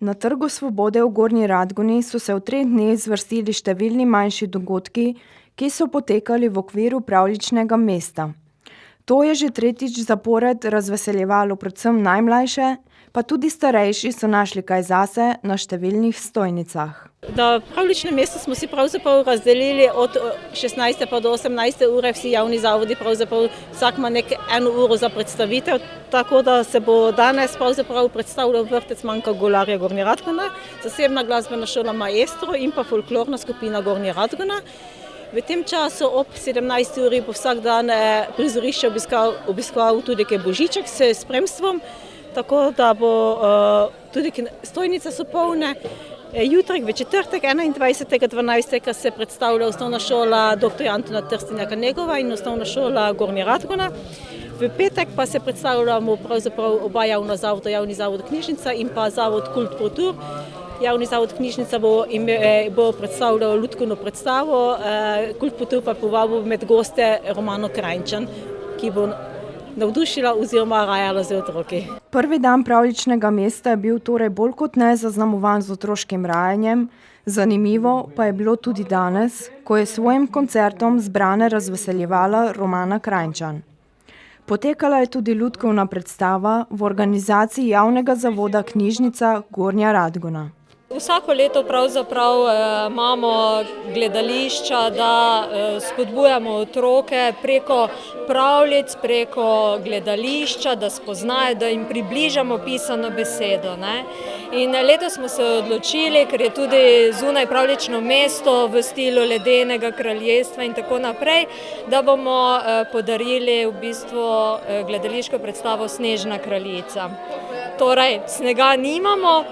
Na Trgu Svobode v Gornji Radgoni so se v 3 dneh zvrstili številni manjši dogodki, ki so potekali v okviru pravljičnega mesta. To je že tretjič zapored razveseljevalo predvsem najmlajše, pa tudi starejši so našli kaj zase na številnih stojnicah. Da pravljično mesto smo si pravzaprav razdelili od 16. pa do 18. ure, vsi javni zavodi pravzaprav vsak ima eno uro za predstavitev, tako da se bo danes pravzaprav predstavljal vrtec Manka Golarja Gornja Radgona, zasebna glasbena šola Maestro in pa folklorna skupina Gornja Radgona. V tem času ob 17. uri bo vsak dan prizorišče obiskoval tudi Božiček s spremstvom, tako da bo tudi stojnice so polne. Jutri v četrtek 21.12. se predstavlja osnovna šola dr. Antona Trstenjaka Negova in osnovna šola Gornja Radgona. V petek pa se predstavljamo pravzaprav oba javna zavoda, javni zavod Knjižnica in pa zavod Kult Protur. Javni zavod Knjižnica bo predstavljal lutkovno predstavo, Kult Protur pa povabil med goste Romano Krajnčan, ki bo navdušila oziroma rajala z otroki. Prvi dan pravljičnega mesta je bil torej bolj kot ne zaznamovan z otroškim rajanjem, zanimivo pa je bilo tudi danes, ko je s svojim koncertom zbrane razveseljevala Romana Krajnčan. Potekala je tudi lutkovna predstava v organizaciji javnega zavoda Knjižnica Gornja Radgona. Vsako leto pravzaprav imamo gledališča, da spodbujamo otroke preko pravljic, preko gledališča, da spoznajo, da jim približamo pisano besedo. In letos smo se odločili, ker je tudi zunaj pravljično mesto v stilu Ledenega kraljestva in tako naprej, da bomo podarili v bistvu gledališko predstavo Snežna kraljica. Torej, snega nimamo,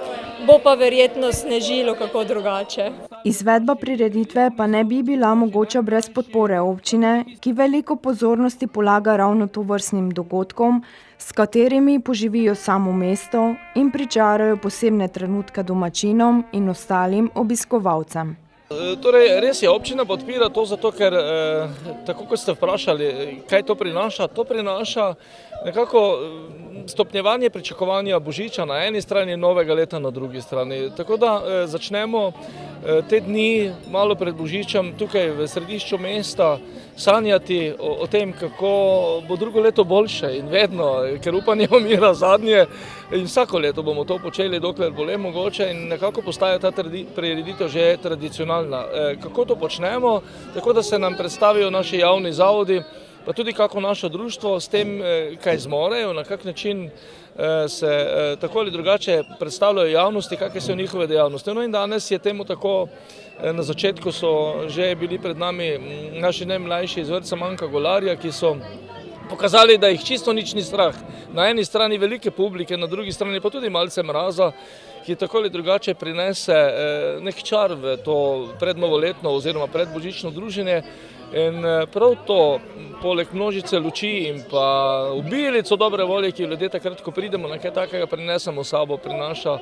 bo pa verjetno snežilo kako drugače. Izvedba prireditve pa ne bi bila mogoča brez podpore občine, ki veliko pozornosti polaga ravno tovrstnim dogodkom, s katerimi poživijo samo mesto in pričarajo posebne trenutke domačinom in ostalim obiskovalcem. Torej, res je, občina podpira to zato, ker tako kot ste vprašali, kaj to prinaša? To prinaša nekako stopnjevanje pričakovanja Božiča na eni strani, novega leta na drugi strani. Tako da začnemo te dni malo pred Božičem tukaj v središču mesta sanjati o tem, kako bo drugo leto boljše in vedno, ker upanje umira zadnje in vsako leto bomo to počeli, dokler bo le mogoče in nekako postaja ta prireditev že tradicionalna. Kako to počnemo? Tako da se nam predstavijo naši javni zavodi, pa tudi kako naše društvo s tem, kaj zmorejo, na kak način se tako ali drugače predstavljajo javnosti, kakve so njihove dejavnosti. No in danes je temu tako, na začetku so že bili pred nami naši najmlajši iz vrtca Manka Golarja, ki so pokazali, da jih čisto nič ni strah. Na eni strani velike publike, na drugi strani pa tudi malce mraza, ki tako ali drugače prinese nek čar v to prednovoletno oziroma predbožično druženje. In prav to, poleg množice luči in pa obilico dobre volje, ki ljudje takrat, ko pridemo na kaj takega, prinesemo sabo, prinaša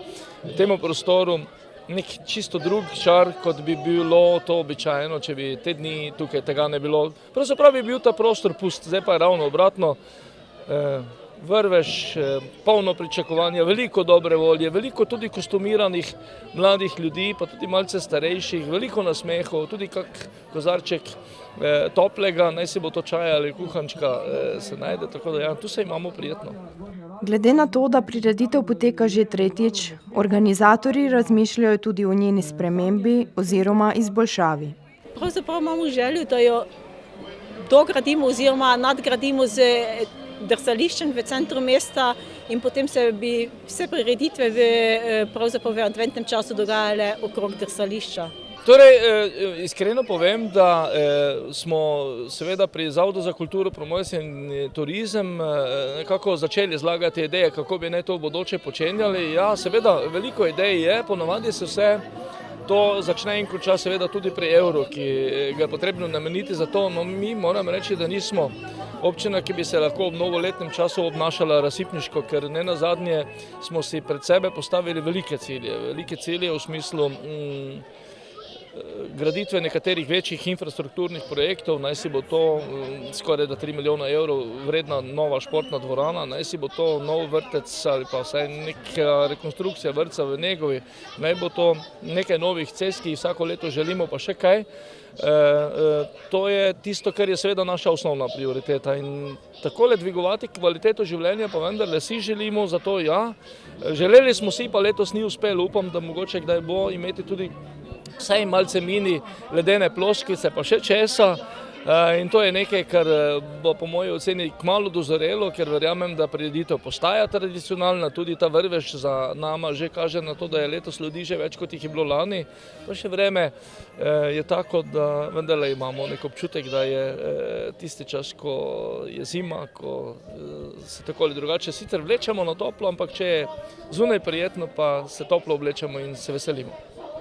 temu prostoru nek čisto drug čar, kot bi bilo to običajno, če bi te dni tukaj tega ne bilo. Pravzaprav bi bil ta prostor pust, zdaj pa je ravno obratno. Vrvež, polno pričakovanja, veliko dobre volje, veliko tudi kostumiranih mladih ljudi, pa tudi malce starejših, veliko nasmehov, tudi kak kozarček toplega, naj si bo to čaja ali kuhančka, se najde, tako da ja, tu se imamo prijetno. Glede na to, da prireditev poteka že tretjič, organizatorji razmišljajo tudi o njeni spremembi oziroma izboljšavi. Pravzaprav imamo željo, da jo dogradimo oziroma nadgradimo z drsališčem v centru mesta in potem se bi vse prireditve v adventnem času dogajale okrog drsališča. Torej, iskreno povem, da smo seveda pri Zavodu za kulturo, promocijo in turizem nekako začeli zlagati ideje, kako bi naj to v bodoče počenjali. Ja, seveda, veliko idej je, ponovadi se vse to začne in konča seveda tudi pri evru, ki ga je potrebno nameniti za to, no mi moram reči, da nismo občina, ki bi se lahko v novoletnem času obnašala razsipniško, ker ne nazadnje smo si pred sebe postavili velike cilje v smislu graditve nekaterih večjih infrastrukturnih projektov, naj si bo to skoraj 3 milijona evrov vredna nova športna dvorana, naj si bo to nov vrtec ali pa vsaj neka rekonstrukcija vrtca v Negovi, naj bo to nekaj novih cest, ki jih vsako leto želimo, pa še kaj. To je tisto, kar je seveda naša osnovna prioriteta in takole dvigovati kvaliteto življenja pa vendarle si želimo, zato ja, želeli smo si, pa letos ni uspelo, upam, da mogoče kdaj bo imeti tudi vsaj malce mini ledene ploščice pa še česa. In to je nekaj, kar bo po moji oceni kmalu dozorelo, ker verjamem, da prireditev postaja tradicionalna, tudi ta vrvež za nama že kaže na to, da je letos ljudi že več, kot jih je bilo lani. Pa še vreme je tako, da vendarle imamo nek občutek, da je tisti čas, ko je zima, ko se tako ali drugače sicer vlečemo na toplo, ampak če je zunaj prijetno, pa se toplo oblečemo in se veselimo.